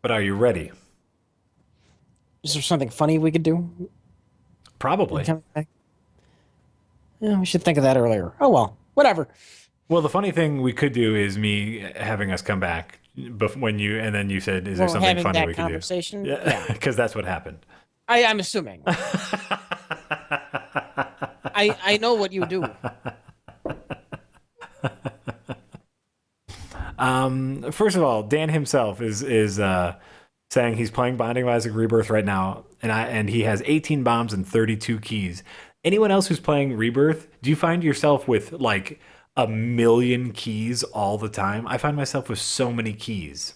But are you ready? Is there something funny we could do? Probably. Yeah, we should think of that earlier. Oh well, whatever. Well, the funny thing we could do is me having us come back when you and then you said, "Is there We're something having funny that we could do?" conversation. Yeah, Yeah, because that's what happened. I'm assuming. I know what you do. First of all, Dan himself is saying he's playing Binding of Isaac Rebirth right now, and he has 18 bombs and 32 keys. Anyone else who's playing Rebirth, do you find yourself with like a million keys all the time? I find myself with so many keys.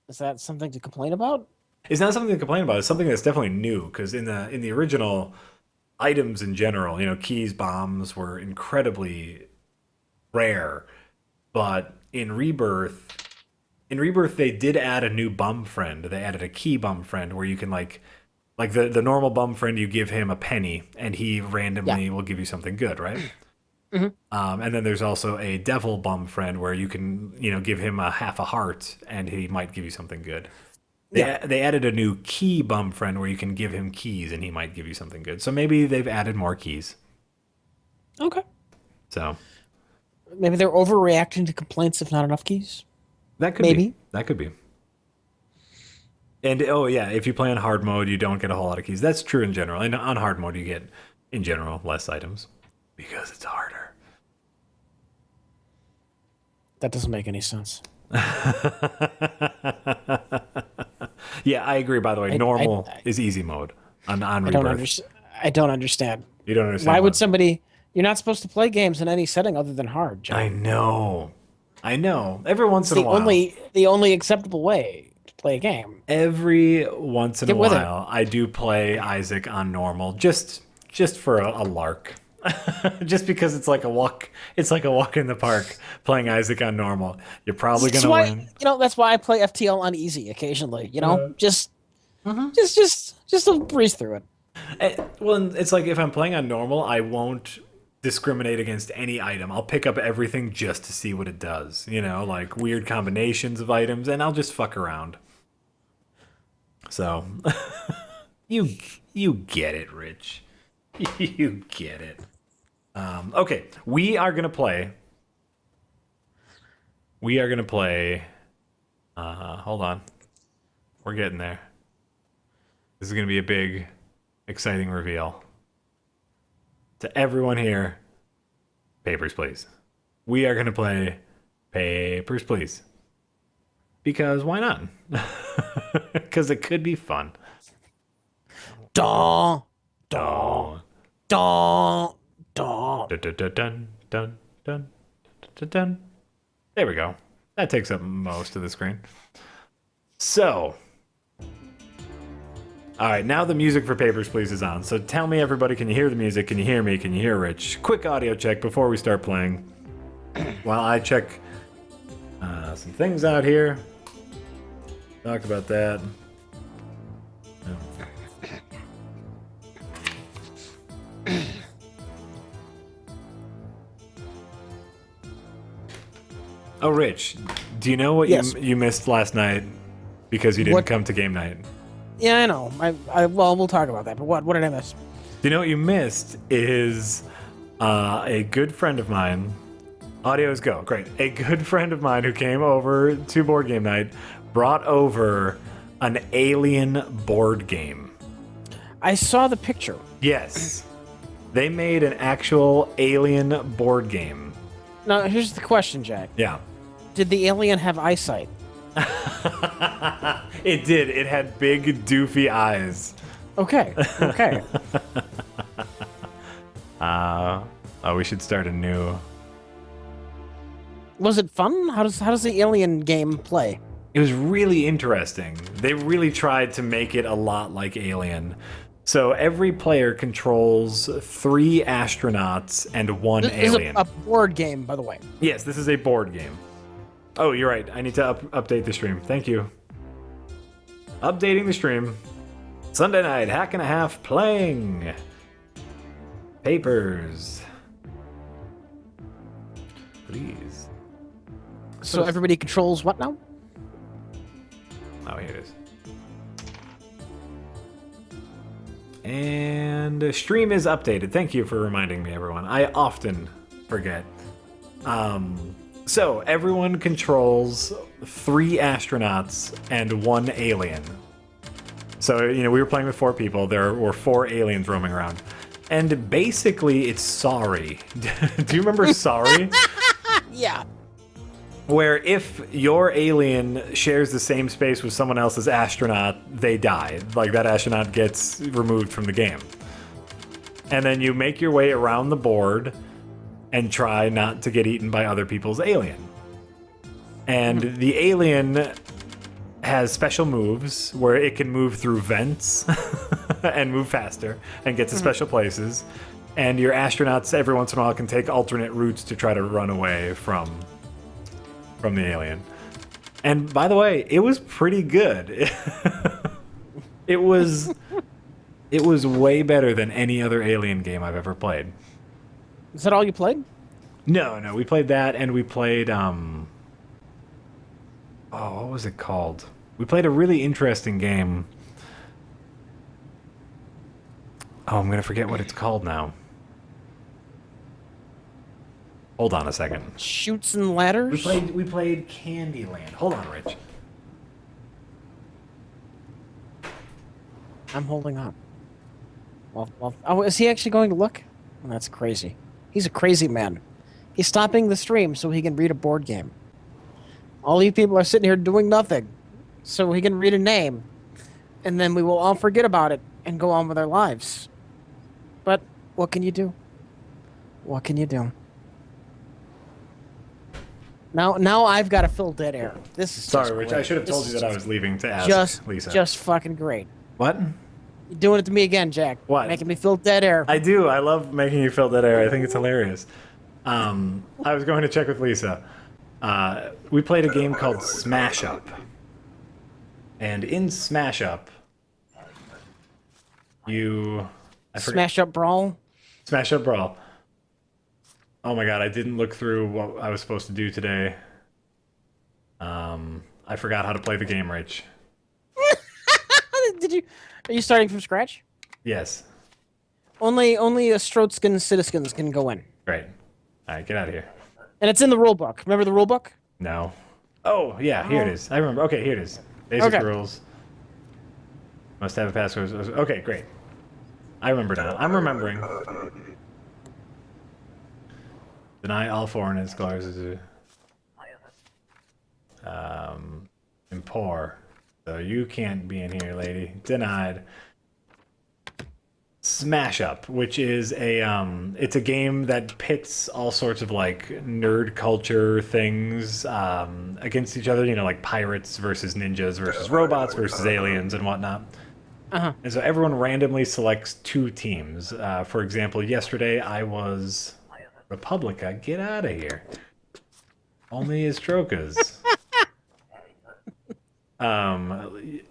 Is that something to complain about? It's not something to complain about. It's something that's definitely new because in the original items in general, keys, bombs were incredibly rare. But in Rebirth, they did add a new bum friend. They added a key bum friend where you can like the normal bum friend, you give him a penny and he Yeah. randomly will give you something good, right? Hmm. And then there's also a devil bum friend where you can give him a half a heart and he might give you something good. Yeah. They added a new key bum friend where you can give him keys and he might give you something good. So maybe they've added more keys. Okay. So Maybe they're overreacting to complaints if not enough keys. that could be. Maybe. That could be. And oh yeah, if you play on hard mode, you don't get a whole lot of keys. That's true in general. And on hard mode, you get in general less items because it's harder. That doesn't make any sense. Yeah, I agree. By the way, I I normal I, is easy mode on I don't Rebirth. understand. I don't understand. You don't Why understand would what? somebody? You're not supposed to play games in any setting other than hard, I Jack. know. I know. Every once It's in a while. the only acceptable way to play a game. Every once in a Get with it. while, I do play Isaac on normal, just for a lark. Just because it's like a walk. It's like a walk in the park playing Isaac on normal. You're probably That's gonna why win. that's why I play FTL on easy occasionally. Uh, Just mhm. just to breeze through it. Well, it's like if I'm playing on normal, I won't discriminate against any item. I'll pick up everything just to see what it does. Like weird combinations of items, and I'll just fuck around. So you you get it, Rich. You get it. Okay, we are gonna play. We are gonna play. Hold on, we're getting there. This is gonna be a big, exciting reveal to everyone here. Papers, please. We are gonna play Papers, please. Because why not? Because it could be fun. Daw, daw, Dun, daw, daw. dun, dun, dun, dun, dun, dun, dun, dun. There we go. That takes up most of the screen. So, all right, now the music for Papers, Please is on. So tell me, everybody, can you hear the music? Can you hear me? Can you hear Rich? Quick audio check before we start playing. While I check some things out here. Talk about that. Oh, Rich, do you know what you Yes. you missed last night because you didn't What? come to game night? Yeah, I know. Well, we'll talk about that. But what did I miss? Do you know what you missed is a good friend of mine. Audios go. Great. A good friend of mine who came over to board game night brought over an alien board game. I saw the picture. Yes. They made an actual alien board game. Now, here's the question, Jack. Yeah. Did the alien have eyesight? It did. It had big, doofy eyes. Okay. Okay. Oh, we should start a new. Was it fun? How does the alien game play? It was really interesting. They really tried to make it a lot like Alien. So every player controls 3 astronauts and 1 This is alien. a board game, by the way. Yes, this is a board game. Oh, you're right. I need to update the stream. Thank you. Updating the stream. Sunday night, hack and a half playing. Papers. Please. So everybody controls what now? Oh, here it is. And stream is updated. Thank you for reminding me, everyone. I often forget. So everyone controls 3 astronauts and 1 alien. So, we were playing with 4 people. There were 4 aliens roaming around. And basically, it's Sorry. Do you remember Sorry? Yeah. Where if your alien shares the same space with someone else's astronaut, they die. Like, that astronaut gets removed from the game. And then you make your way around the board and try not to get eaten by other people's alien. And the alien has special moves where it can move through vents and move faster and get to special places. And your astronauts every once in a while can take alternate routes to try to run away from the alien. And by the way, it was pretty good. It was way better than any other Alien game I've ever played. Is that all you played? No, we played that, and we played what was it called? We played a really interesting game. Oh, I'm gonna forget what it's called now. Hold on a second. Shoots and ladders? We played Candyland. Hold on, Rich. I'm holding on. Oh, is he actually going to look? Oh, that's crazy. He's a crazy man. He's stopping the stream so he can read a board game. All you people are sitting here doing nothing so he can read a name. And then we will all forget about it and go on with our lives. But what can you do? What can you do? Now I've got to fill dead air. This is Sorry, Rich. great. I should have told you that I was leaving to ask Lisa. Just fucking great. What? You're doing it to me again, Jack. What? Making me feel dead air. I do. I love making you feel dead air. I think it's hilarious. I was going to check with Lisa. We played a game called Smashup. And in Smashup, Smash-up brawl? Smashup Brawl. Oh my god, I didn't look through what I was supposed to do today. I forgot how to play the game, Rich. Are you starting from scratch? Yes. Only a Strotskin citizens can go in. Great. Alright, get out of here. And it's in the rule book. Remember the rule book? No. Oh, yeah, here it is. I remember. Okay, here it is. Basic rules. Must have a password. Okay, great. I remember now. I'm remembering. Deny all foreigners, scholars. And poor. So you can't be in here, lady. Denied. Smashup, which is it's a game that pits all sorts of like nerd culture things against each other. Like pirates versus ninjas versus robots versus aliens and whatnot. And so everyone randomly selects 2 teams. For example, yesterday I was Republica. Get out of here. Only as Trokas.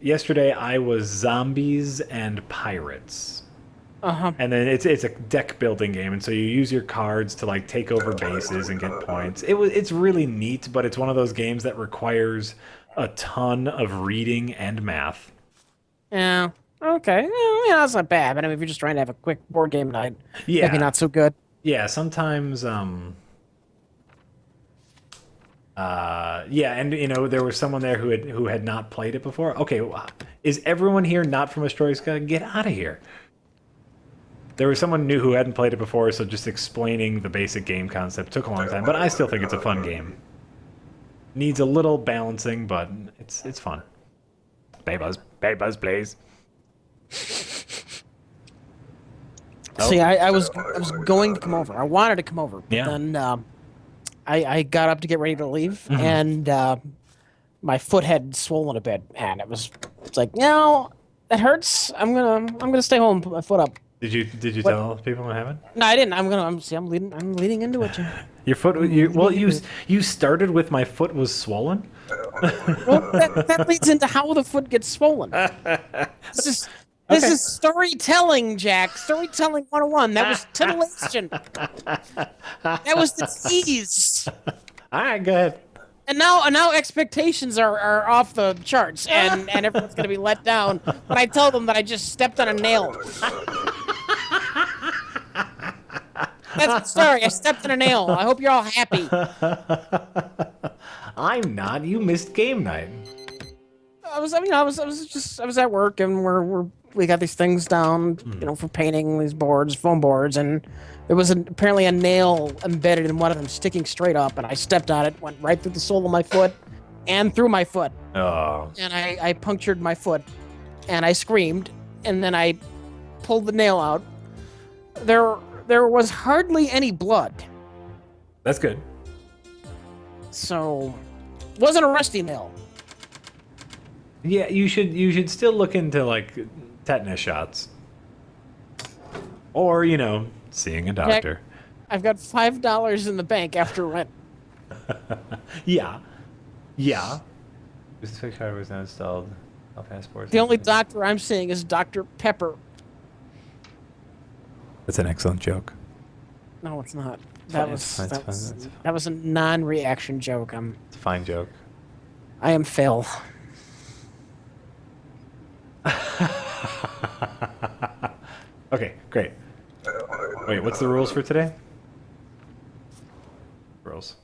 Yesterday I was zombies and pirates. And then it's a deck building game, and so you use your cards to like take over bases and get points. It's really neat, but it's one of those games that requires a ton of reading and math. Yeah. Okay. Yeah, that's not bad. But I mean, if you're just trying to have a quick board game night, maybe not so good. Yeah, sometimes. Yeah, and there was someone there who had not played it before. Okay, is everyone here not from Astroyska? Get out of here. There was someone new who hadn't played it before, so just explaining the basic game concept took a long time, but I still think it's a fun game. Needs a little balancing, but it's fun. Baybuzz, please. See, I was going to come over. I wanted to come over, but then I got up to get ready to leave, and my foot had swollen a bit, and it's like, that hurts. I'm gonna stay home and put my foot up. Did you tell people what happened? No, I didn't. I'm leading into it. Your foot. You started with my foot was swollen. Well, that leads into how the foot gets swollen. This is storytelling, Jack. Storytelling 101. That was titillation. That was the tease. All right, go ahead. And now expectations are off the charts, and everyone's gonna be let down. But I tell them that I just stepped on a nail. That's the story. I stepped on a nail. I hope you're all happy. I'm not. You missed game night. I was at work, and we got these things down, for painting these boards, foam boards, and there was apparently a nail embedded in one of them, sticking straight up, and I stepped on it, went right through the sole of my foot, and through my foot, Oh. and I punctured my foot, and I screamed, and then I pulled the nail out. There was hardly any blood, That's good. so it wasn't a rusty nail. Yeah, you should still look into like tetanus shots. Or, seeing a doctor. I've got $5 in the bank after rent. Yeah. This fixed card was not installed. All passports. The only doctor I'm seeing is Dr. Pepper. That's an excellent joke. No, it's not. fine, it's fine. That was a non-reaction joke. It's a fine joke. I am Phil. Okay, great. Wait, what's the rules for today? Rules.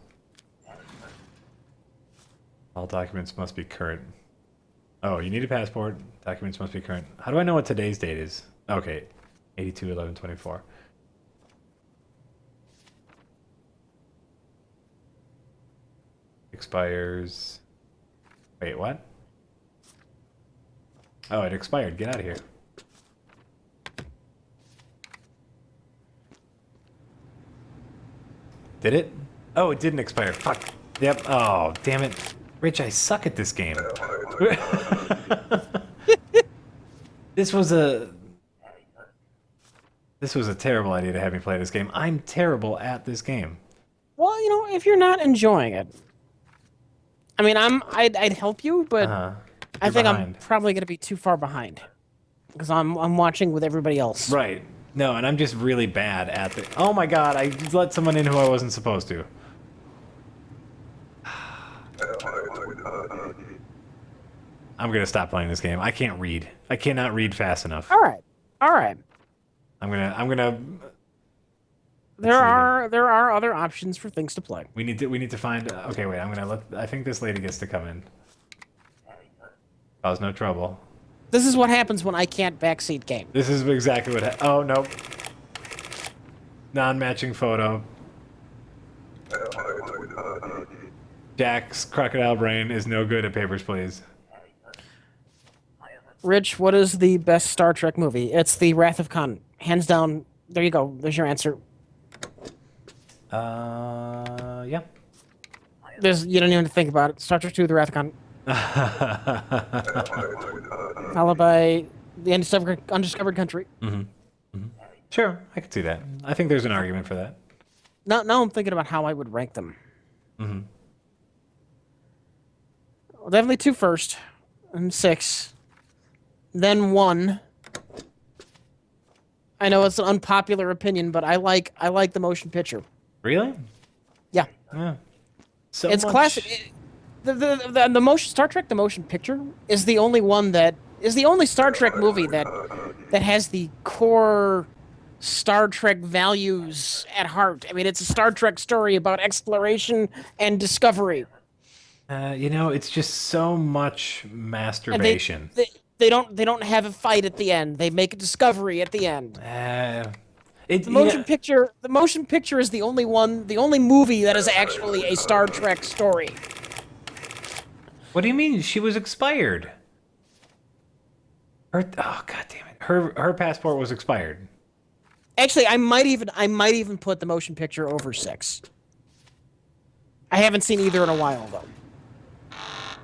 All documents must be current. Oh, you need a passport. Documents must be current. How do I know what today's date is? Okay, 82/11/24. Expires. Wait, what? Oh, it expired. Get out of here. Did it? Oh, it didn't expire. Fuck. Yep. Oh, damn it. Rich, I suck at this game. This was a terrible idea to have me play this game. I'm terrible at this game. Well, if you're not enjoying it, I mean, I'd help you, but I think I'm probably going to be too far behind because I'm watching with everybody else. Right. No, and I'm just really bad at the. Oh my god! I let someone in who I wasn't supposed to. I'm gonna stop playing this game. I can't read. I cannot read fast enough. All right. I'm gonna. There are other options for things to play. We need to find. Okay, wait. I think this lady gets to come in. Cause no trouble. This is what happens when I can't backseat game. This is exactly what. Oh nope. Non-matching photo. Jack's crocodile brain is no good at Papers, Please. Rich, what is the best Star Trek movie? It's The Wrath of Khan. Hands down. There you go. There's your answer. Yeah. You don't even think about it. Star Trek 2, The Wrath of Khan. Followed by The Undiscovered Country. Sure, I could see that. I think there's an argument for that. Now I'm thinking about how I would rank them. Well, definitely 2 first, and 6. Then 1. I know it's an unpopular opinion, but I like the motion picture. Really? Yeah. Yeah. So It's much... classic. The motion Star Trek the motion picture is the only one that is the only Star Trek movie that has the core Star Trek values at heart. I mean, it's a Star Trek story about exploration and discovery. It's just so much masturbation. They don't have a fight at the end. They make a discovery at the end. The motion picture is the only movie that is actually a Star Trek story. What do you mean? She was expired. Oh god damn it. Her passport was expired. Actually, I might even put the motion picture over 6. I haven't seen either in a while though.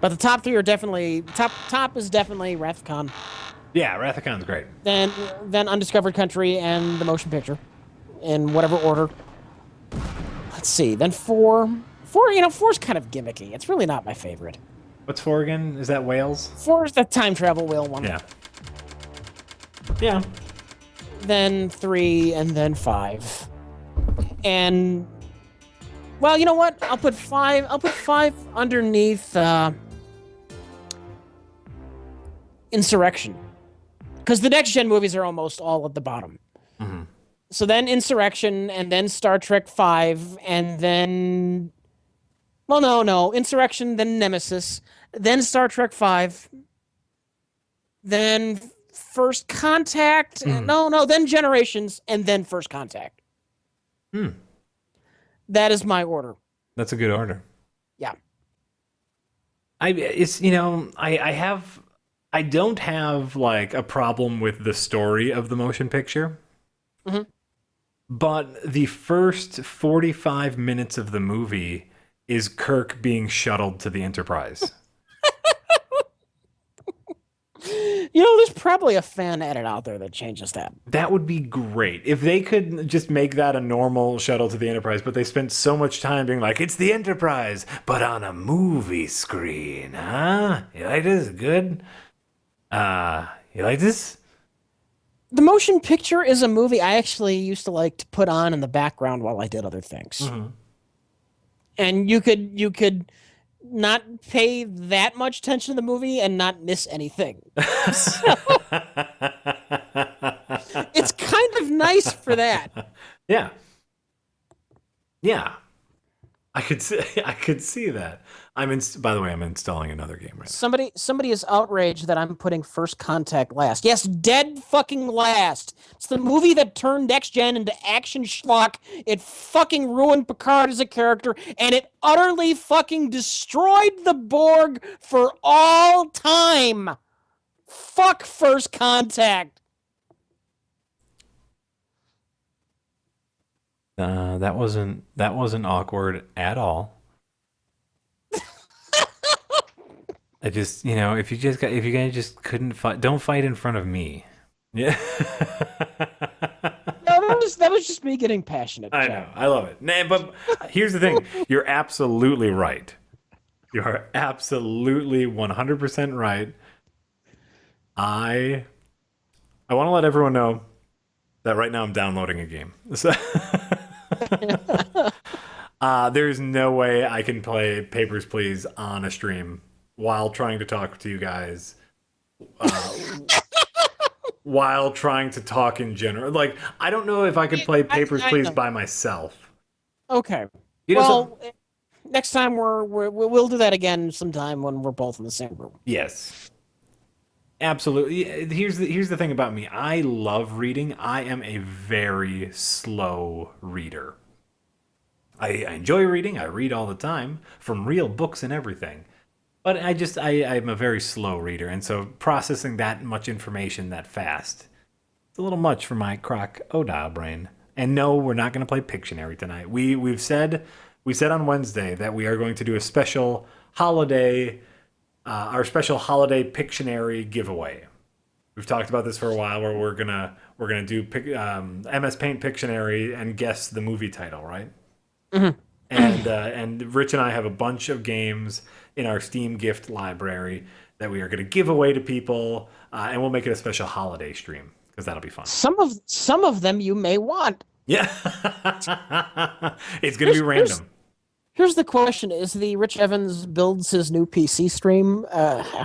But the top 3 are definitely top is definitely Wrath of Khan. Yeah, Wrath of Khan's great. Then Undiscovered Country and the motion picture, in whatever order. Let's see. Then 4. 4's kind of gimmicky. It's really not my favorite. What's 4 again? Is that Wales? 4 is the time travel whale one. Yeah. Yeah. Then 3 and then 5. And Well, you know what? I'll put 5. I'll put 5 underneath Insurrection, because the next gen movies are almost all at the bottom. Hmm. So then Insurrection, and then Star Trek 5, and then well, no, Insurrection, then Nemesis, then Star Trek 5, then First Contact. Hmm. No, then Generations, and then First Contact. Hmm. That is my order. That's a good order. Yeah. It's I don't have like a problem with the story of the motion picture, Hmm. but the first 45 minutes of the movie is Kirk being shuttled to the Enterprise. You know, there's probably a fan edit out there that changes that. That would be great if they could just make that a normal shuttle to the Enterprise, but they spent so much time being like, it's the Enterprise, but on a movie screen, huh? You like this? Good? You like this? The motion picture is a movie I actually used to like to put on in the background while I did other things. Mm-hmm. And you could not pay that much attention to the movie and not miss anything. So it's kind of nice for that. Yeah. Yeah. I could see that. By the way, I'm installing another game right Somebody is outraged that I'm putting First Contact last. Yes, dead fucking last. It's the movie that turned Next Gen into action schlock. It fucking ruined Picard as a character, and it utterly fucking destroyed the Borg for all time. Fuck First Contact. that wasn't awkward at all. I just, if you guys just couldn't fight, don't fight in front of me. Yeah. No, that was just me getting passionate. I know. Jack. I love it. Nah, but here's the thing. You're absolutely right. You are absolutely 100% right. I want to let everyone know that right now I'm downloading a game. So, there's no way I can play Papers, Please on a stream while trying to talk to you guys. While trying to talk in general. Like, I don't know if I could play Papers, I Please know. by myself. Okay. You know, Well, next time we'll do that again sometime when we're both in the same room. yes. Absolutely. Here's the thing about me. I love reading. I am a very slow reader. I enjoy reading. I read all the time from real books and everything. But I'm a very slow reader, and so processing that much information that fast, it's a little much for my crocodile brain. And no, we're not going to play Pictionary tonight. We said on Wednesday that we are going to do a special holiday, our special holiday Pictionary giveaway. We've talked about this for a while, where we're gonna do MS Paint Pictionary and guess the movie title, right? Mm-hmm. And Rich and I have a bunch of games in our Steam gift library that we are going to give away to people, and we'll make it a special holiday stream because that'll be fun. Some of them you may want. Yeah, it's going to be random. Here's the question: is the Rich Evans builds his new PC stream?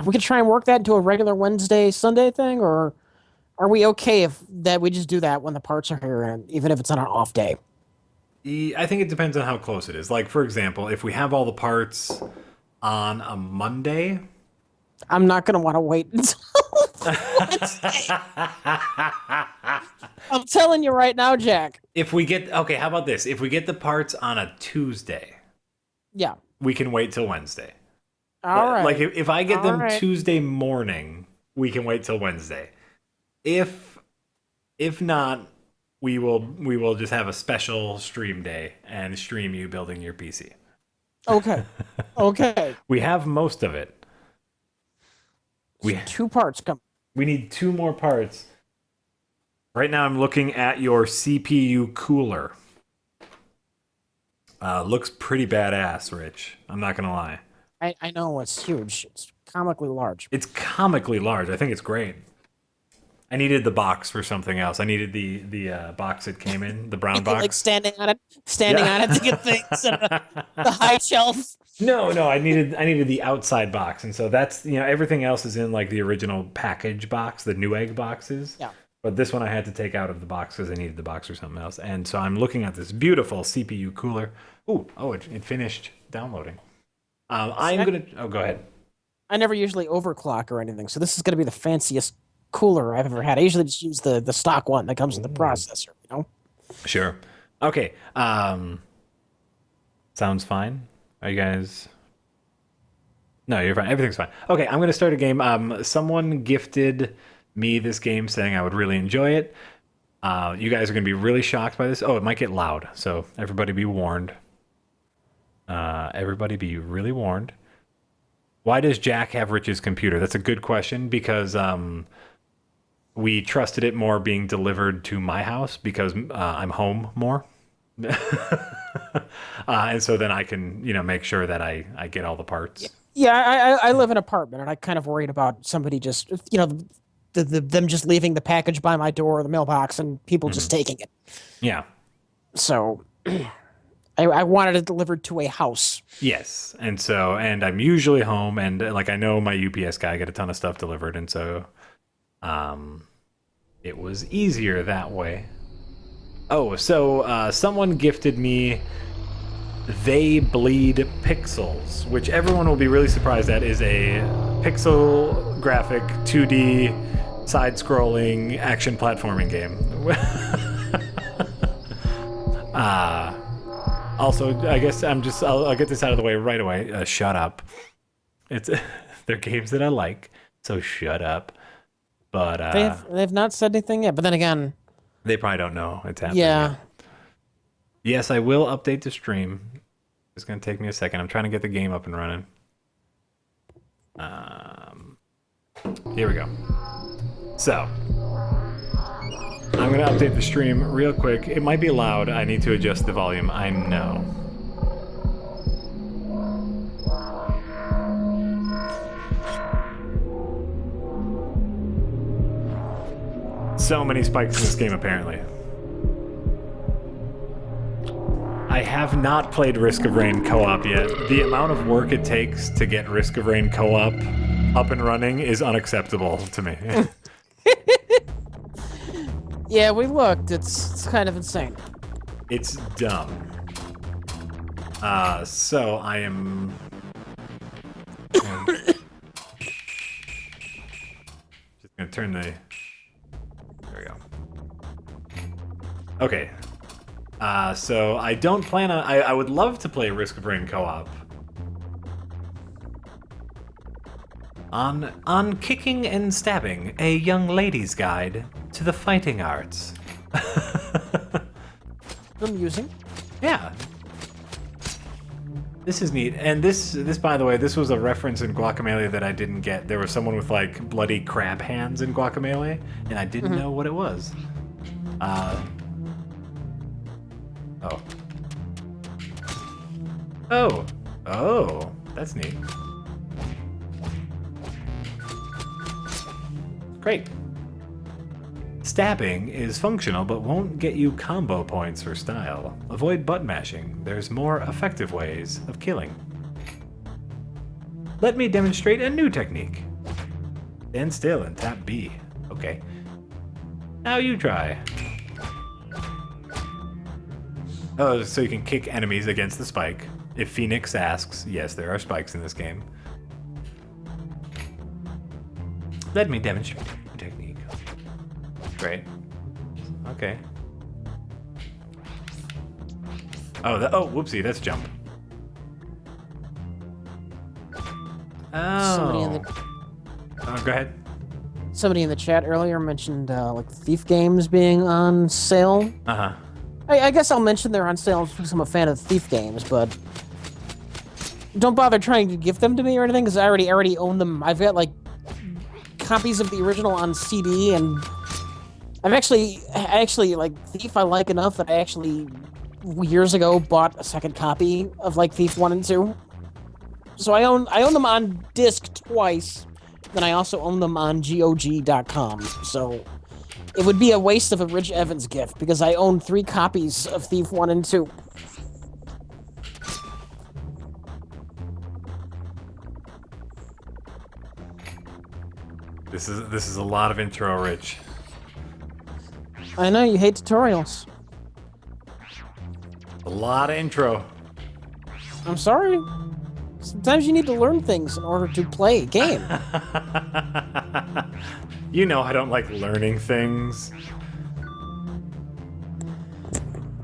We could try and work that into a regular Wednesday Sunday thing, or are we okay if that we just do that when the parts are here, and even if it's on an off day? I think it depends on how close it is. Like, for example, if we have all the parts on a Monday, I'm not gonna want to wait until Wednesday. I'm telling you right now, Jack. okay, how about this? If we get the parts on a Tuesday, Yeah. we can wait till Wednesday. All right. Like if I get them right. Tuesday morning, we can wait till Wednesday. If not, we will just have a special stream day and stream you building your PC. Okay. Okay. We have most of it. We 2 parts come. we need 2 more parts. Right now I'm looking at your CPU cooler. Looks pretty badass, Rich. I'm not gonna lie. I know it's huge. It's comically large. It's comically large. I think it's great. I needed the box for something else. I needed the box it came in, the brown box. Like standing on it to get things. The high shelf. No, I needed the outside box, and so that's everything else is in like the original package box, the Newegg boxes. Yeah. But this one I had to take out of the box because I needed the box or something else. And so I'm looking at this beautiful CPU cooler. It finished downloading. I'm gonna. Oh, go ahead. I never usually overclock or anything, so this is going to be the fanciest cooler I've ever had. I usually just use the stock one that comes with the processor. Sure. Okay. Sounds fine. Are you guys? No, you're fine. Everything's fine. Okay, I'm gonna start a game. Someone gifted me this game, saying I would really enjoy it. You guys are gonna be really shocked by this. Oh, it might get loud, so everybody be warned. Everybody be really warned. Why does Jack have Rich's computer? That's a good question, because we trusted it more being delivered to my house because I'm home more. And so then I can, make sure that I get all the parts. Yeah, I live in an apartment, and I kind of worried about somebody just, them just leaving the package by my door or the mailbox and people just taking it. Yeah. So I wanted it delivered to a house. Yes. And I'm usually home, and like I know my UPS guy, I get a ton of stuff delivered, and so it was easier that way. Oh, so someone gifted me They Bleed Pixels, which everyone will be really surprised at is a pixel graphic 2D side-scrolling action platforming game. Also, I guess I'll get this out of the way right away. Shut up. They're games that I like, so shut up. But they've not said anything yet. But then again, they probably don't know it's happening. Yeah. Yet. Yes, I will update the stream. It's gonna take me a second. I'm trying to get the game up and running. Here we go. So I'm gonna update the stream real quick. It might be loud. I need to adjust the volume. I know. So many spikes in this game, apparently. I have not played Risk of Rain co-op yet. The amount of work it takes to get Risk of Rain co-op up and running is unacceptable to me. Yeah, we looked. It's kind of insane. It's dumb. So I am... just gonna turn the... There we go. Okay. So I don't plan on... I would love to play Risk of Rain co-op. On Kicking and Stabbing, a young lady's guide to the fighting arts. Amusing. Yeah. This is neat. And this, by the way, this was a reference in Guacamelee that I didn't get. There was someone with, like, bloody crab hands in Guacamelee, and I didn't know what it was. Oh. Oh, that's neat. Great. Stabbing is functional but won't get you combo points for style. Avoid butt mashing. There's more effective ways of killing. Let me demonstrate a new technique. Stand still and tap B. Okay. Now you try. Oh, so you can kick enemies against the spike. If Phoenix asks, yes, there are spikes in this game. Let me demonstrate a technique. Great. Okay. Oh, whoopsie, that's jump. Oh. Go ahead. Somebody in the chat earlier mentioned like Thief games being on sale. Uh-huh. I guess I'll mention they're on sale because I'm a fan of Thief games, but don't bother trying to gift them to me or anything because I already own them. I've got like copies of the original on CD, and I actually like Thief I like enough that I actually years ago bought a second copy of like Thief 1 and 2. So I own them on disc twice. Then I also own them on GOG.com. So It would be a waste of a Rich Evans gift because I own 3 copies of Thief 1 and 2. This is a lot of intro, Rich. I know you hate tutorials. A lot of intro. I'm sorry. Sometimes you need to learn things in order to play a game. You know I don't like learning things.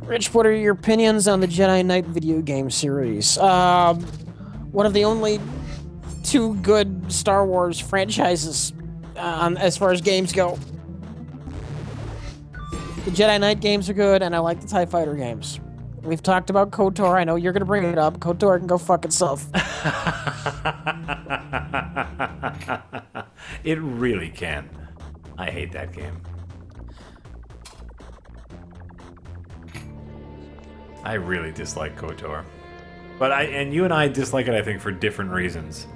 Rich, what are your opinions on the Jedi Knight video game series? One of the only 2 good Star Wars franchises as far as games go. The Jedi Knight games are good, and I like the TIE Fighter games. We've talked about KOTOR. I know you're going to bring it up. KOTOR can go fuck itself. It really can. I hate that game. I really dislike KOTOR. But you and I dislike it, I think, for different reasons.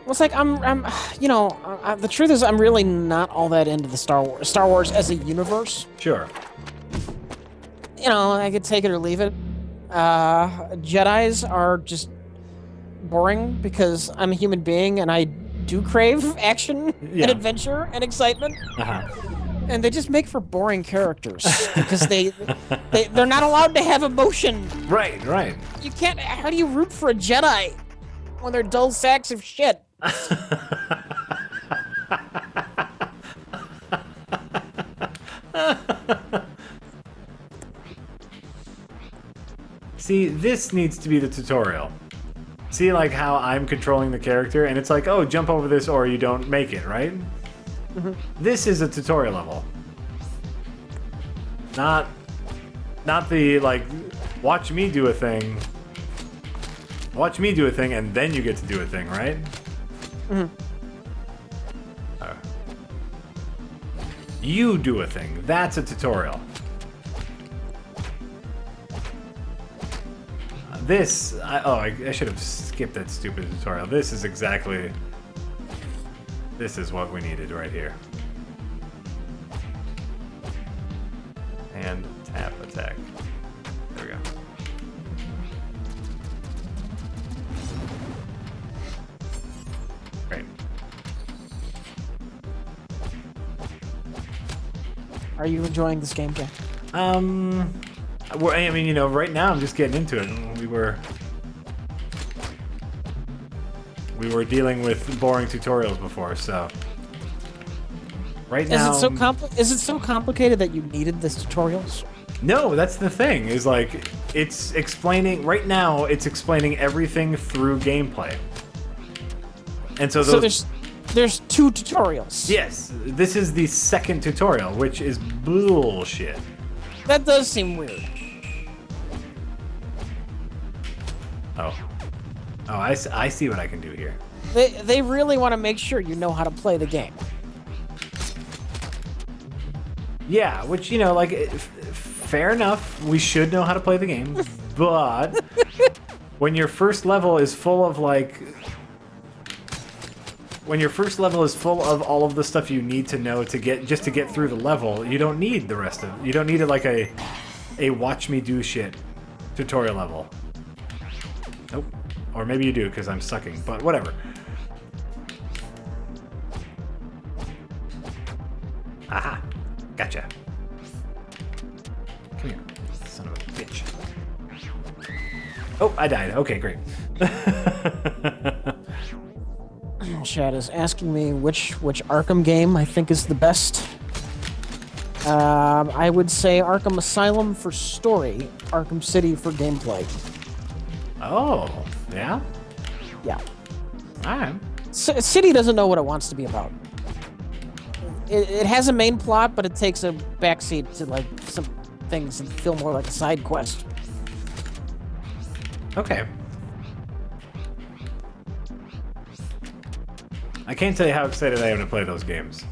Well, it's like the truth is I'm really not all that into the Star Wars as a universe. Sure. I could take it or leave it. Jedis are just boring because I'm a human being and I do crave action and adventure and excitement. Uh-huh. And they just make for boring characters because they're not allowed to have emotion. Right. You can't. How do you root for a Jedi when they're dull sacks of shit? See, this needs to be the tutorial. See, like, how I'm controlling the character, and it's like, oh, jump over this or you don't make it, right? Mm-hmm. This is a tutorial level. Not the, like, watch me do a thing. Watch me do a thing, and then you get to do a thing, right? Mm-hmm. You do a thing. That's a tutorial. I should have skipped that stupid tutorial. This is what we needed right here. And tap attack. There we go. Great. Are you enjoying this game, Jack? I mean, right now I'm just getting into it. We were dealing with boring tutorials before, so right now. Is it so complicated that you needed this tutorials? No, that's the thing. Is like it's explaining right now. It's explaining everything through gameplay, and so there's 2 tutorials. Yes, this is the second tutorial, which is bullshit. That does seem weird. Oh, I see what I can do here. They really want to make sure you know how to play the game. Yeah, which, fair enough. We should know how to play the game, but when your first level is full of all of the stuff you need to know to get through the level, you don't need the rest of it. You don't need a watch me do shit tutorial level. Nope. Or maybe you do because I'm sucking, but whatever. Aha. Gotcha. Come here, son of a bitch. Oh, I died. Okay, great. Chad is asking me which Arkham game I think is the best. I would say Arkham Asylum for story, Arkham City for gameplay. Oh, yeah? Yeah. Alright. City doesn't know what it wants to be about. It has a main plot, but it takes a backseat to like some things and feel more like a side quest. Okay. I can't tell you how excited I am to play those games.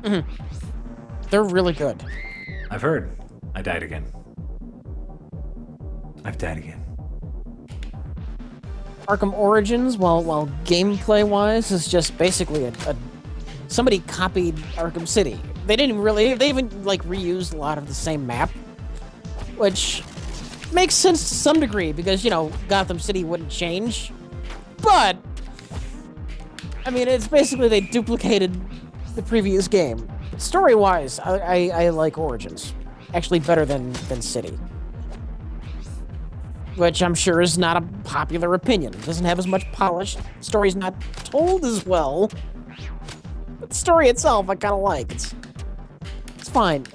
Mm-hmm. They're really good. I've heard. I died again. I've died again. Arkham Origins, while gameplay wise, is just basically a somebody copied Arkham City. They even like reused a lot of the same map, which makes sense to some degree because Gotham City wouldn't change. But I mean, it's basically they duplicated the previous game. Story wise, I like Origins actually better than City. Which I'm sure is not a popular opinion. It doesn't have as much polish. The story's not told as well. But the story itself, I kind of like. It's fine.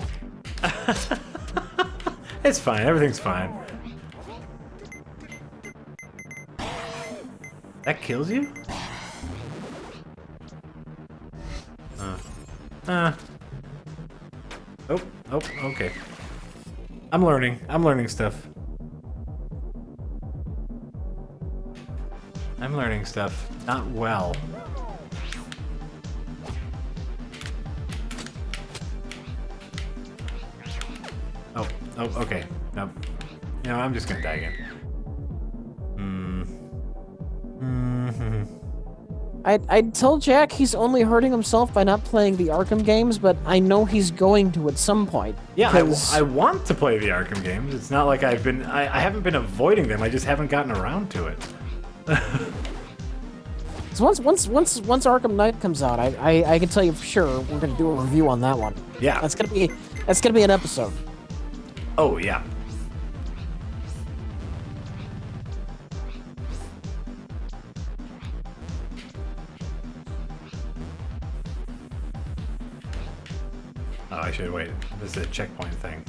It's fine. Everything's fine. That kills you? Oh, okay. I'm learning stuff. I'm learning stuff. Not well. Oh, okay. Nope. I'm just gonna die again. I'd tell Jack he's only hurting himself by not playing the Arkham games, but I know he's going to at some point. Yeah, I want to play the Arkham games. It's not like I haven't been avoiding them. I just haven't gotten around to it. So once Arkham Knight comes out, I can tell you for sure we're gonna do a review on that one. Yeah, that's gonna be an episode. Oh yeah. Oh, I should wait. This is a checkpoint thing.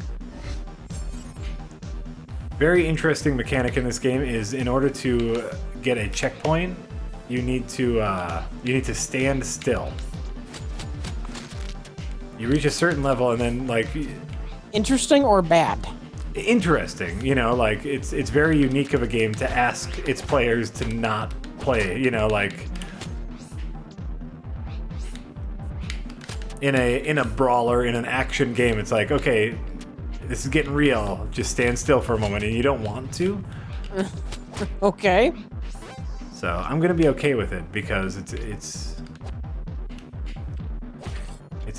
Very interesting mechanic in this game is in order to get a checkpoint, you need to stand still. You reach a certain level and then like. Interesting or bad? Interesting, like it's very unique of a game to ask its players to not play, like in a brawler, in an action game, it's like, okay, this is getting real. Just stand still for a moment, and you don't want to. Okay. So I'm gonna be okay with it because it's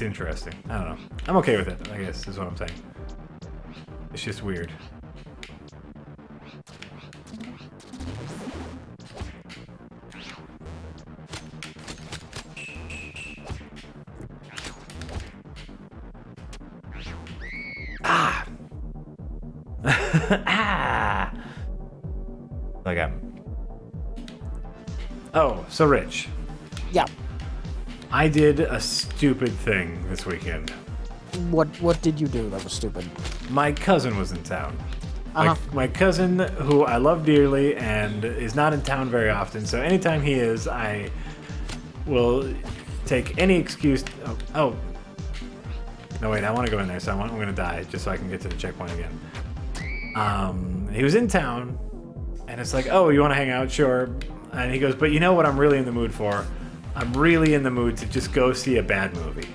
interesting. I don't know. I'm okay with it, I guess, is what I'm saying. It's just weird. Ah! Ah! Okay. Oh, so Rich. Yeah. I did a stupid thing this weekend. What did you do that was stupid? My cousin was in town. Uh-huh. My cousin, who I love dearly and is not in town very often, so anytime he is, I will take any excuse. Oh. No, wait, I want to go in there, so I'm going to die just so I can get to the checkpoint again. He was in town, and it's like, oh, you want to hang out? Sure. And he goes, but you know what I'm really in the mood for? I'm really in the mood to just go see a bad movie.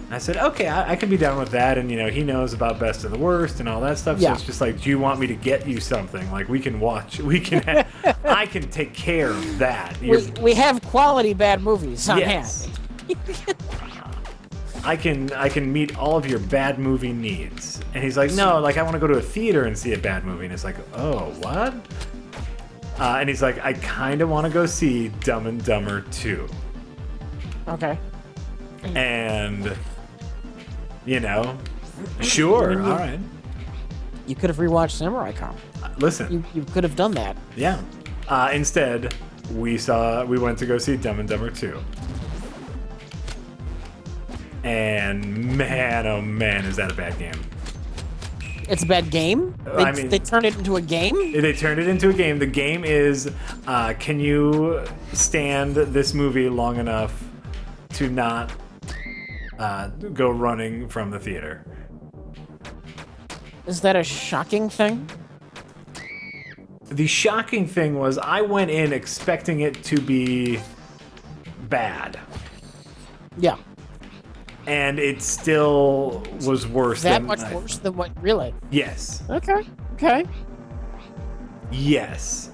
And I said, okay, I can be down with that. And, he knows about Best of the Worst and all that stuff. Yeah. So it's just like, do you want me to get you something? Like, we can watch, I can take care of that. We have quality bad movies on Yes. hand. I can meet all of your bad movie needs. And he's like, no, like, I want to go to a theater and see a bad movie. And it's like, oh, what? And he's like, I kind of want to go see Dumb and Dumber 2. Okay. And, sure, all right. You could have rewatched Samurai Cop. Listen. You could have done that. Yeah. Instead, we went to go see Dumb and Dumber 2. And man, oh man, is that a bad game. It's a bad game? They turned it into a game? They turned it into a game. The game is, can you stand this movie long enough to not go running from the theater? Is that a shocking thing? The shocking thing was I went in expecting it to be bad. Yeah. And it still was worse that much worse than what? Really? Yes. Okay. Yes.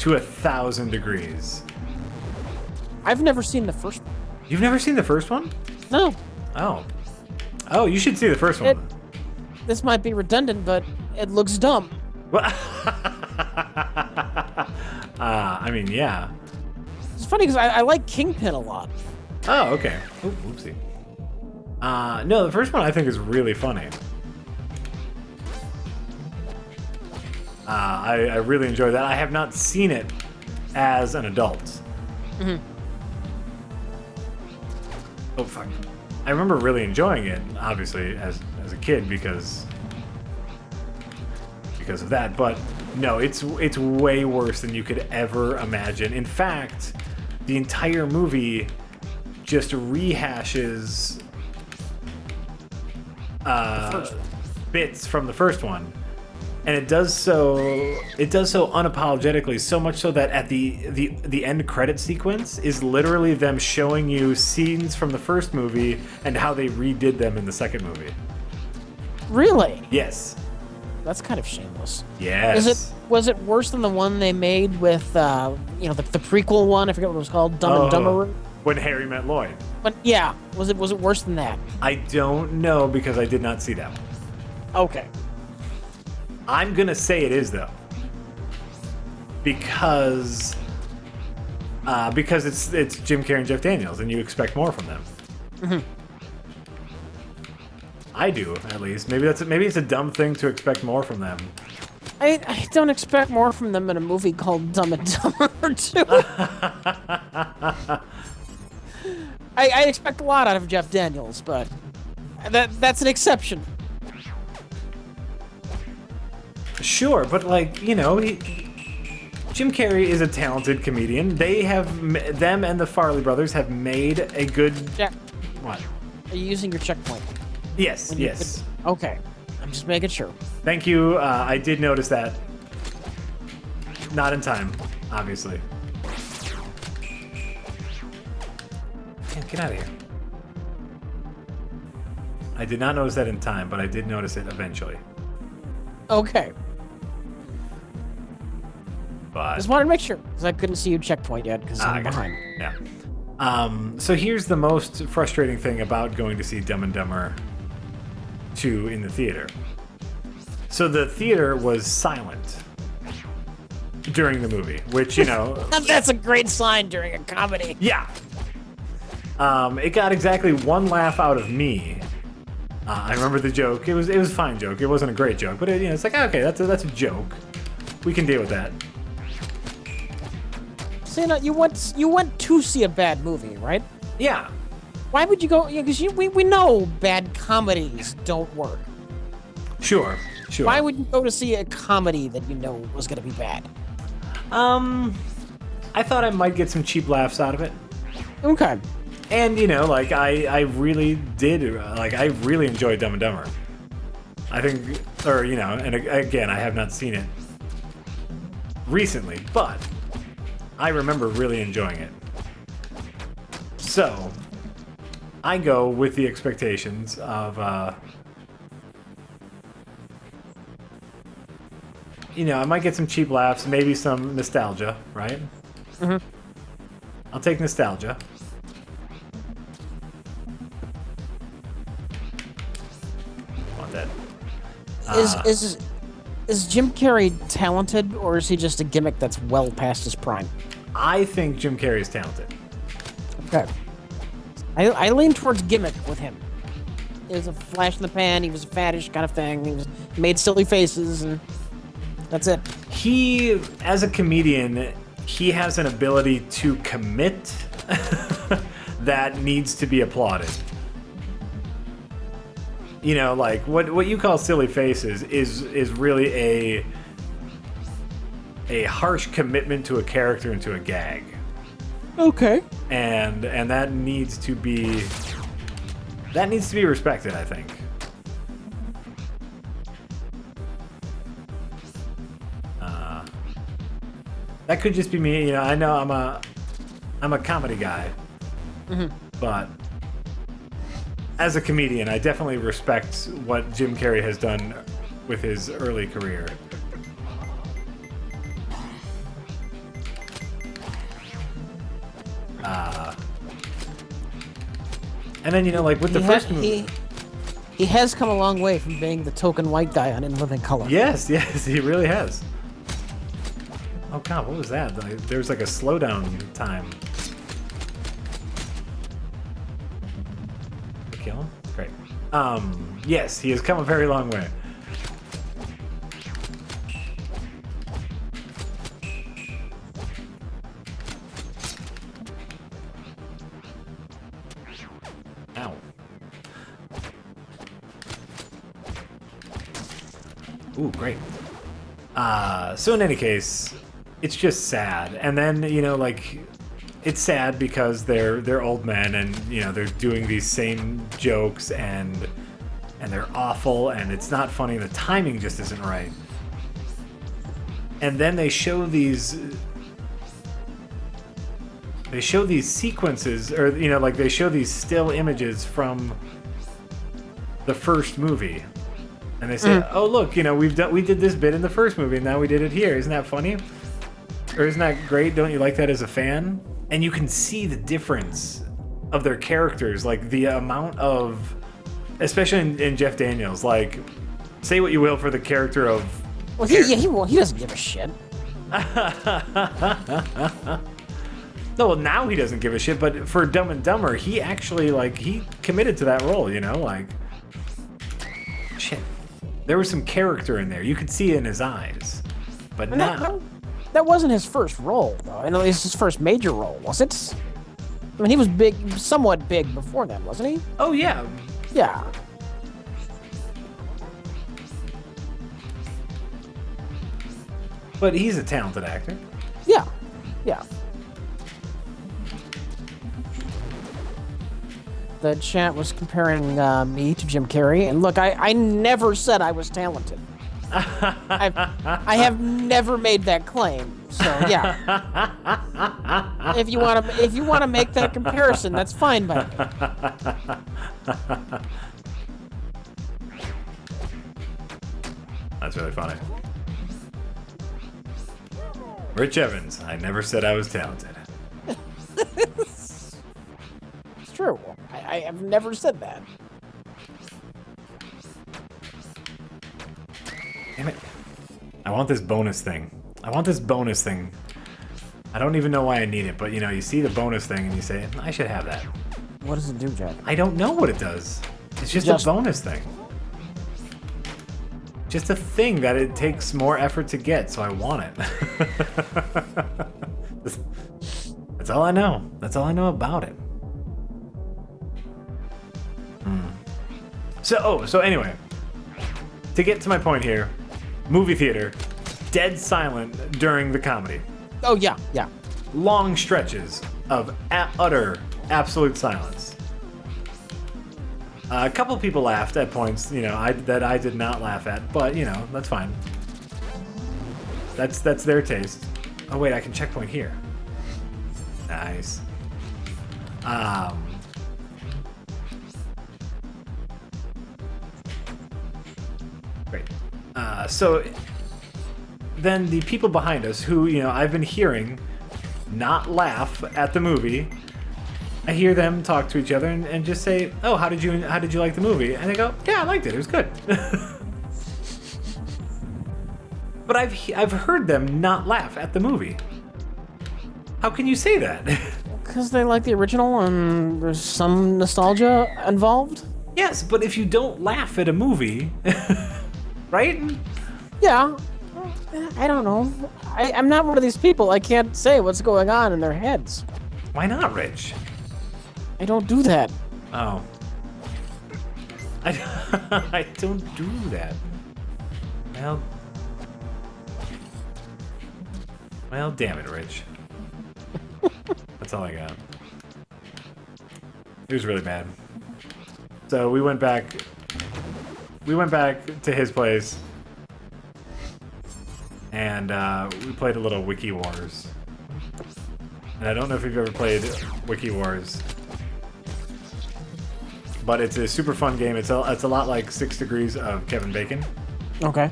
to 1,000 degrees. I've never seen the first one. You've never seen the first one? No. Oh, you should see the first one. This might be redundant, but it looks dumb. I mean, yeah. It's funny because I like Kingpin a lot. Oh, okay. Oop, whoopsie. No, the first one I think is really funny. I really enjoy that. I have not seen it as an adult. Mm-hmm. Oh, fuck. I remember really enjoying it, obviously, as a kid because of that. But no, it's way worse than you could ever imagine. In fact, the entire movie just rehashes bits from the first one, and it does so unapologetically, so much so that at the end credit sequence is literally them showing you scenes from the first movie and how they redid them in the second movie. Really? Yes. That's kind of shameless. Yes. Was it worse than the one they made with the prequel one? I forget what it was called. Dumb and Dumber. When Harry met Lloyd. But yeah, was it worse than that? I don't know because I did not see that one. Okay. I'm gonna say it is though, because it's Jim Carrey and Jeff Daniels, and you expect more from them. Mm-hmm. I do, at least. Maybe it's a dumb thing to expect more from them. I don't expect more from them in a movie called Dumb and Dumber 2. I expect a lot out of Jeff Daniels, but that's an exception. Sure, but Jim Carrey is a talented comedian. Them and the Farley brothers have made a good... Jack, what? are you using your checkpoint? Yes, yes. Okay, I'm just making sure. Thank you. I did notice that. Not in time, obviously. Damn, get out of here. I did not notice that in time, but I did notice it eventually. Okay. But Just wanted to make sure, because I couldn't see your checkpoint yet, because I'm behind. Yeah. So here's the most frustrating thing about going to see Dumb and Dumber 2 in the theater. So the theater was silent during the movie, which, That's a great sign during a comedy. Yeah. It got exactly one laugh out of me. I remember the joke. It was a fine joke. It wasn't a great joke, but it's like, okay, that's a joke. We can deal with that. So you went to see a bad movie, right? Yeah. Why would you go? Because we know bad comedies don't work. Sure. Why would you go to see a comedy that you know was going to be bad? I thought I might get some cheap laughs out of it. Okay. And I really did. I really enjoyed Dumb and Dumber. I think, and again, I have not seen it recently, but I remember really enjoying it. So, I go with the expectations of, I might get some cheap laughs, maybe some nostalgia, right? Mm-hmm. I'll take nostalgia. Want that? Is Jim Carrey talented, or is he just a gimmick that's well past his prime? I think Jim Carrey is talented. Okay. I lean towards gimmick with him. It was a flash in the pan. He was a faddish kind of thing. He made silly faces, and that's it. He, as a comedian, he has an ability to commit that needs to be applauded. What you call silly faces is really a harsh commitment to a character and to a gag. Okay. And that needs to be respected, I think. That could just be me. I know I'm a comedy guy, but as a comedian, I definitely respect what Jim Carrey has done with his early career. And then, you know, like with the first movie... He has come a long way from being the token white guy on In Living Color. Yes, he really has. Oh god, what was that? Like, there was like a slowdown time. Kill him? Great. Yes, he has come a very long way. Ow. Ooh, great. So in any case, it's just sad. And then, you know, like, it's sad because they're old men and, you know, they're doing these same jokes and they're awful and it's not funny. The timing just isn't right. And then they show these sequences, or, you know, like they show these still images from the first movie. And they say, "Oh, look, you know, we did this bit in the first movie, and now we did it here. Isn't that funny? Or isn't that great? Don't you like that as a fan?" And you can see the difference of their characters, like the amount of, especially in Jeff Daniels. Like, say what you will for the character of. Well, he doesn't give a shit. No, well, now he doesn't give a shit. But for Dumb and Dumber, he actually he committed to that role. You know, like, shit. There was some character in there. You could see it in his eyes. But now... That wasn't his first role, though. I know it was his first major role, was it? I mean, he was big, somewhat big before then, wasn't he? Oh, yeah. Yeah. But he's a talented actor. Yeah. Yeah. The chat was comparing me to Jim Carrey, and look, I never said I was talented. I have never made that claim. So yeah, if you want to make that comparison, that's fine by me. That's really funny. Rich Evans, I never said I was talented. It's true. I have never said that. Damn it. I want this bonus thing. I don't even know why I need it, but you know, you see the bonus thing and you say, I should have that. What does it do, Jack? I don't know what it does. It's just a bonus thing. Just a thing that it takes more effort to get, so I want it. That's all I know. That's all I know about it. So anyway, to get to my point here, movie theater, dead silent during the comedy. Oh yeah, yeah. Long stretches of utter, absolute silence. A couple people laughed at points, you know, that I did not laugh at, but you know, that's fine. That's their taste. Oh wait, I can checkpoint here. Nice. Great. So then the people behind us, who, you know, I've been hearing not laugh at the movie, I hear them talk to each other and just say, "Oh, how did you like the movie?" And they go, "Yeah, I liked it. It was good." But I've heard them not laugh at the movie. How can you say that? Because they like the original and there's some nostalgia involved. Yes, but if you don't laugh at a movie, right? Yeah. I don't know. I'm not one of these people. I can't say what's going on in their heads. Why not, Rich? I don't do that. Oh. I don't do that. Well, damn it, Rich. That's all I got. He was really mad. So we went back to his place, and we played a little Wiki Wars. And I don't know if you've ever played Wiki Wars, but it's a super fun game. It's a lot like 6 Degrees of Kevin Bacon. Okay.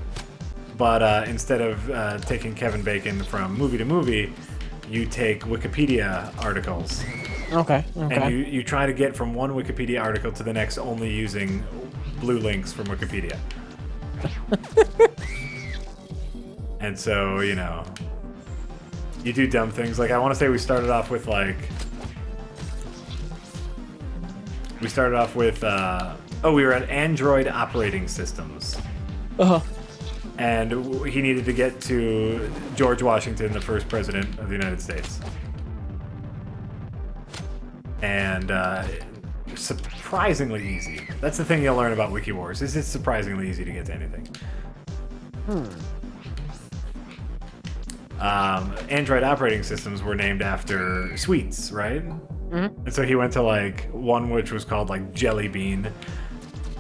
But instead of taking Kevin Bacon from movie to movie, you take Wikipedia articles. Okay. And you try to get from one Wikipedia article to the next only using blue links from Wikipedia. And so, you know, you do dumb things. Like, I want to say we started off with, like... We started off with, we were at Android operating systems. Uh-huh. And he needed to get to George Washington, the first president of the United States. And surprisingly easy. That's the thing you'll learn about Wiki Wars, is it's surprisingly easy to get to anything. Android operating systems were named after sweets, right? Mm-hmm. And so he went to like one which was called like Jelly Bean.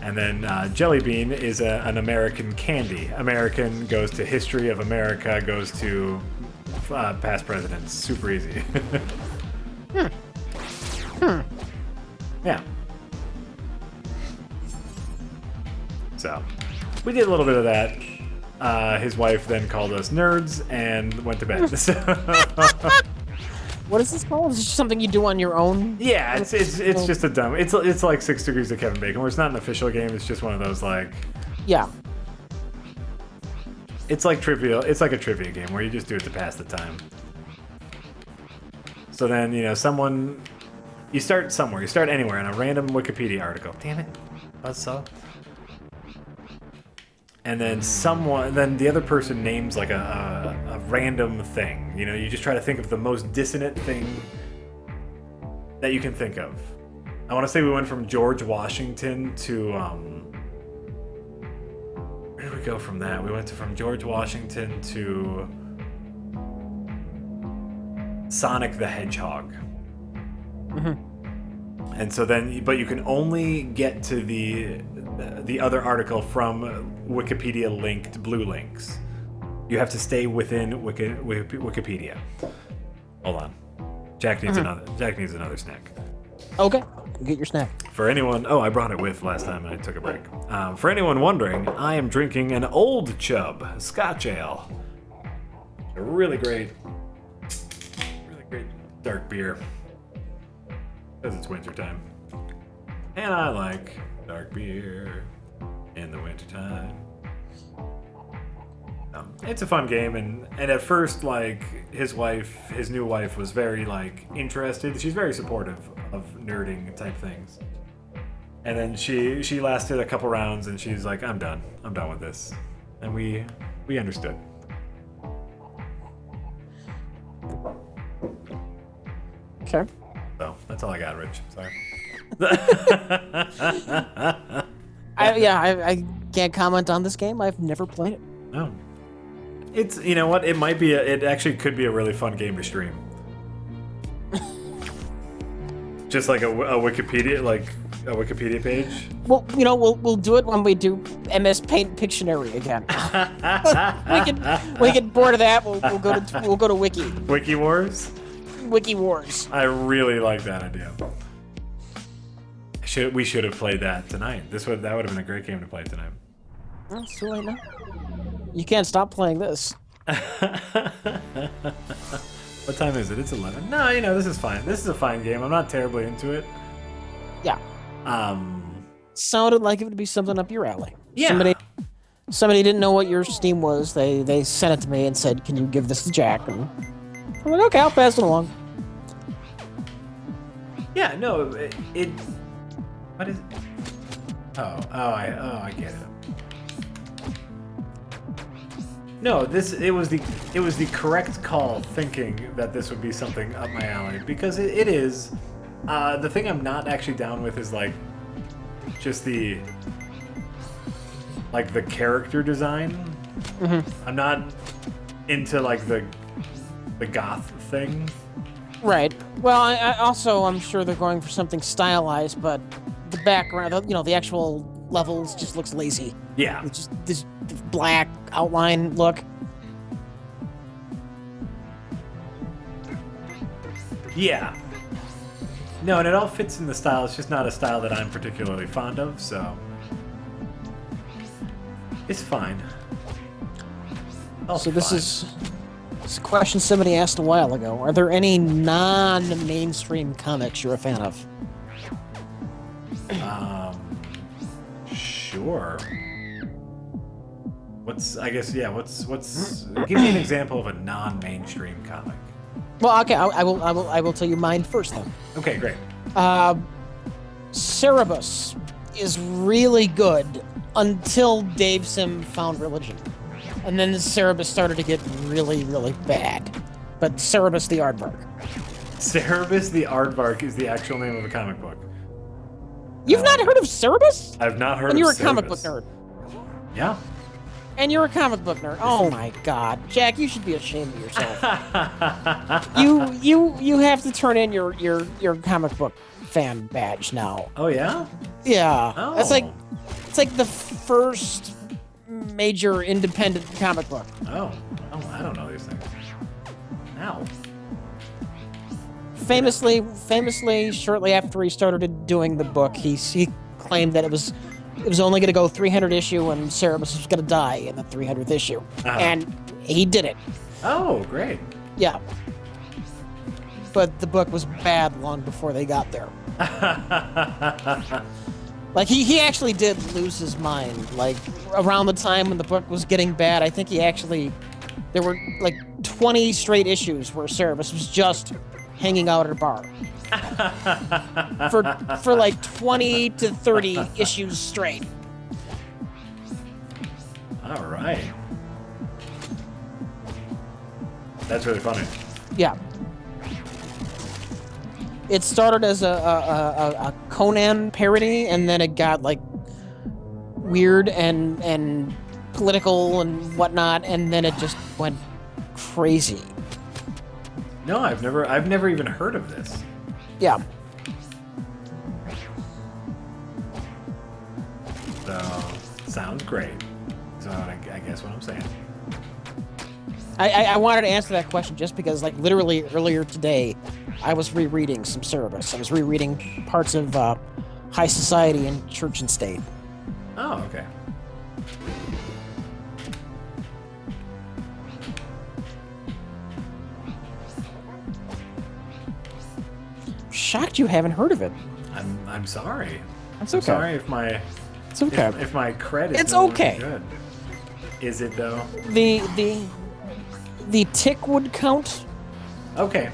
And then Jelly Bean is an American candy. American goes to history of America, goes to past presidents. Super easy. Yeah. So, we did a little bit of that. His wife then called us nerds and went to bed. What is this called? Is this something you do on your own? Yeah, it's just a dumb. It's like 6 Degrees of Kevin Bacon, where it's not an official game. It's just one of those like. Yeah. It's like trivial. It's like a trivia game where you just do it to pass the time. So then you start somewhere. You start anywhere in a random Wikipedia article. Damn it, buzzsaw. And then then the other person names like a random thing. You know, you just try to think of the most dissonant thing that you can think of. I want to say we went from George Washington to where did we go from that? We went from George Washington to Sonic the Hedgehog. Mm-hmm. And so then, but you can only get to the other article from Wikipedia linked blue links. You have to stay within Wikipedia. Hold on. Jack needs another snack. Okay. Get your snack. For anyone, I brought it with last time I took a break. For anyone wondering, I am drinking an Old Chub Scotch Ale. A really great dark beer. Because it's wintertime. And I like dark beer in the wintertime. It's a fun game, and at first, like, his new wife was very, like, interested. She's very supportive of nerding type things. And then she lasted a couple rounds, and she's like, I'm done with this. And we understood. Okay. So, that's all I got, Rich. Sorry. I can't comment on this game. I've never played it. No. It's, you know what, it actually could be a really fun game to stream. Just like a Wikipedia page. Well, you know, we'll do it when we do MS Paint Pictionary again. we get bored of that. We'll go to Wiki. Wiki Wars. Wiki Wars. I really like that idea. We should have played that tonight. That would have been a great game to play tonight. Well, it's too late now. You can't stop playing this. What time is it? It's 11. No, you know, this is fine. This is a fine game. I'm not terribly into it. Yeah. Sounded like it would be something up your alley. Yeah. Somebody didn't know what your Steam was. They sent it to me and said, "Can you give this to Jack?" And I'm like, "Okay, I'll pass it along." Yeah. No. It. What is it? I get it. No, it was the correct call thinking that this would be something up my alley, because it is. The thing I'm not actually down with is like just the character design. Mm-hmm. I'm not into like the goth thing. Right. Well, I'm sure they're going for something stylized, but the background, the actual levels just looks lazy. Yeah. It's just this black outline look. Yeah. No, and it all fits in the style. It's just not a style that I'm particularly fond of, so it's fine. So this It's a question somebody asked a while ago. Are there any non-mainstream comics you're a fan of? Sure. What's give me an example of a non-mainstream comic. Well, okay, I will tell you mine first then. Okay, great. Cerebus is really good until Dave Sim found religion. And then the Cerebus started to get really, really bad. But Cerebus the Aardvark. Cerebus the Aardvark is the actual name of a comic book. You've not heard of Cerebus? I've not heard and of you're a Cerebus. comic book nerd. Yeah. And you're a comic book nerd. Oh my god. Jack, you should be ashamed of yourself. you have to turn in your comic book fan badge now. Oh yeah? Yeah. Oh. It's like the first major independent comic book. Oh, I don't know these things. Ow. Famously, shortly after he started doing the book, he claimed that it was only going to go 300 issue and Cerebus was going to die in the 300th issue. And he did it. Oh, great. Yeah. But the book was bad long before they got there. Like, he actually did lose his mind. Like, around the time when the book was getting bad, I think there were like 20 straight issues where Cerebus was just hanging out at a bar. for like 20 to 30 issues straight. All right. That's really funny. Yeah. It started as a Conan parody, and then it got like weird and political and whatnot, and then it just went crazy. No, I've never even heard of this. Yeah. So, sounds great. So I guess what I'm saying. I wanted to answer that question just because, like, literally earlier today, I was rereading some Cerebus. I was rereading parts of High Society and Church and State. Oh, okay. Shocked you haven't heard of it. I'm sorry. That's I'm okay. sorry if my It's okay. if my credit It's no okay. Good. Is it though? The tick would count Okay.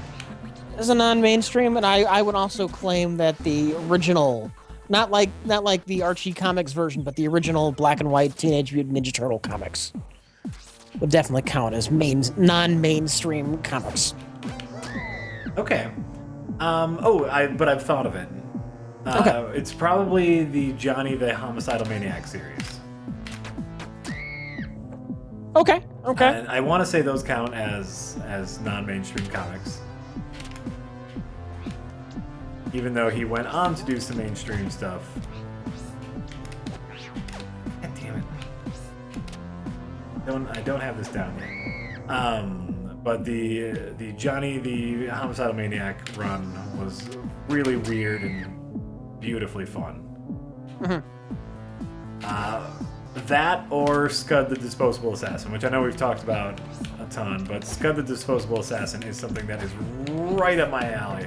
as a non-mainstream, and I would also claim that the original, not like the Archie Comics version, but the original black and white Teenage Mutant Ninja Turtle comics would definitely count as non-mainstream comics. Okay. But I've thought of it. Okay. It's probably the Johnny the Homicidal Maniac series. Okay. And I want to say those count as non-mainstream comics. Even though he went on to do some mainstream stuff. God damn it. I don't have this down yet. But the Johnny the Homicidal Maniac run was really weird and beautifully fun. Mhm. That or Scud the Disposable Assassin, which I know we've talked about a ton, but Scud the Disposable Assassin is something that is right up my alley.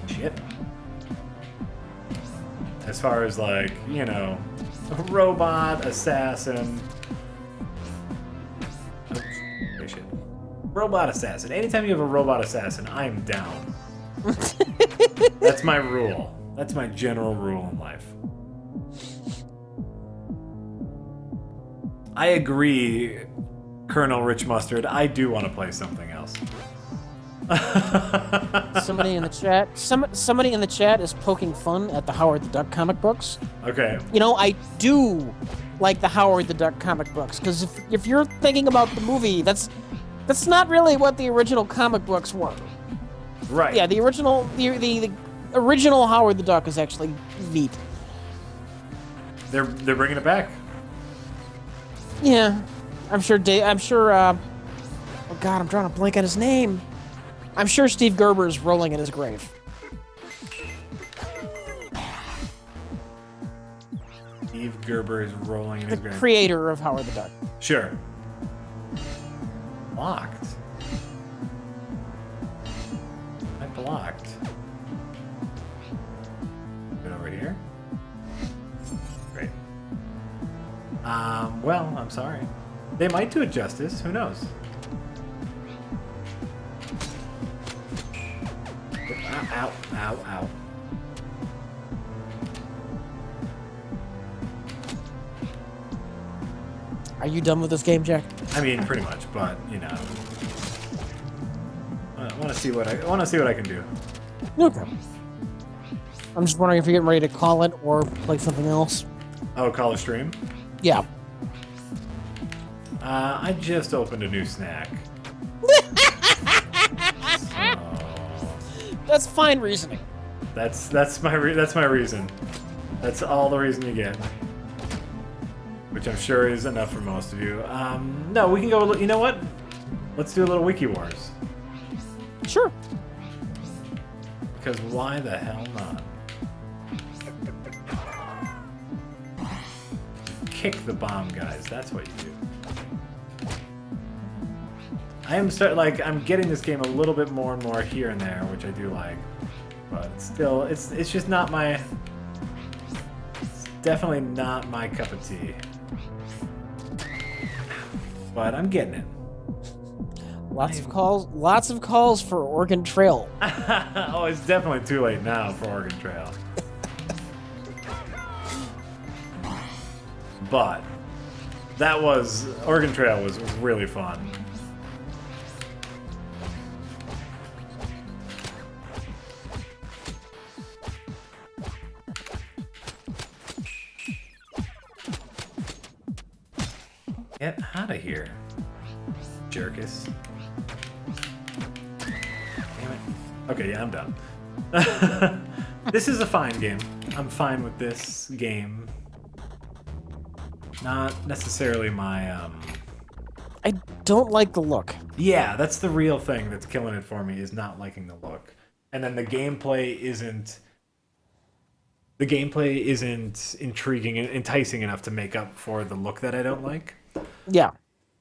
Shit. As far as, like, you know, robot assassin. Oops. Wait, shit. Robot assassin. Anytime you have a robot assassin, I am down. That's my rule. That's my general rule in life. I agree, Colonel Rich Mustard. I do want to play something else. Somebody in the chat. Somebody in the chat is poking fun at the Howard the Duck comic books. Okay. You know, I do like the Howard the Duck comic books because if you're thinking about the movie, that's not really what the original comic books were. Right. Yeah, the original original Howard the Duck is actually neat. They're bringing it back. Yeah, I'm sure. Oh God, I'm drawing a blank on his name. I'm sure Steve Gerber is rolling in his grave. Steve Gerber is rolling in his grave. The creator of Howard the Duck. Sure. Blocked. I blocked. Good over here. Great. Well, I'm sorry. They might do it justice. Who knows? Ow, ow, ow. Are you done with this game, Jack? I mean, pretty much, but you know, I want to see what I can do. Okay. I'm just wondering if you're getting ready to call it or play something else. Oh, call a stream? Yeah. I just opened a new snack. That's fine reasoning. That's my reason. That's all the reason you get. Which I'm sure is enough for most of you. No, we can go. You know what? Let's do a little Wiki Wars. Sure. Because why the hell not? Kick the bomb, guys. That's what you do. I'm getting this game a little bit more and more here and there, which I do like. But still, it's just not my. It's definitely not my cup of tea. But I'm getting it. Lots of calls for Oregon Trail. Oh, it's definitely too late now for Oregon Trail. But Oregon Trail was really fun. Get out of here, jerkus. Damn it. Okay, yeah, I'm done. This is a fine game. I'm fine with this game. Not necessarily my, I don't like the look. Yeah, that's the real thing that's killing it for me, is not liking the look. And then the gameplay isn't intriguing and enticing enough to make up for the look that I don't like. Yeah.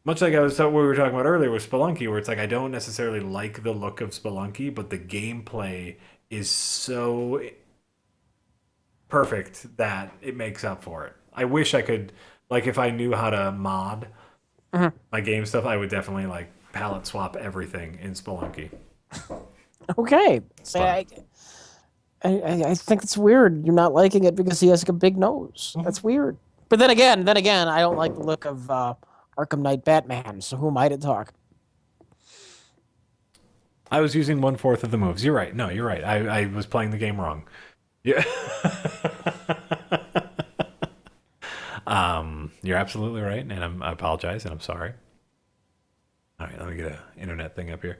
Much like what we were talking about earlier with Spelunky, where it's like I don't necessarily like the look of Spelunky, but the gameplay is so perfect that it makes up for it. I wish I could, like, if I knew how to mod my game stuff, I would definitely like palette swap everything in Spelunky. Okay. So I think it's weird you're not liking it because he has like a big nose. That's weird. But then again, I don't like the look of Arkham Knight Batman. So who am I to talk? I was using 1/4 of the moves. You're right. No, you're right. I was playing the game wrong. Yeah. You're absolutely right, and I apologize, and I'm sorry. All right, let me get an internet thing up here.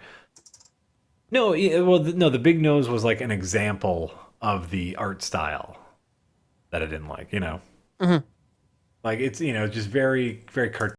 No, the big nose was like an example of the art style that I didn't like. You know, like it's just very, very cartoon.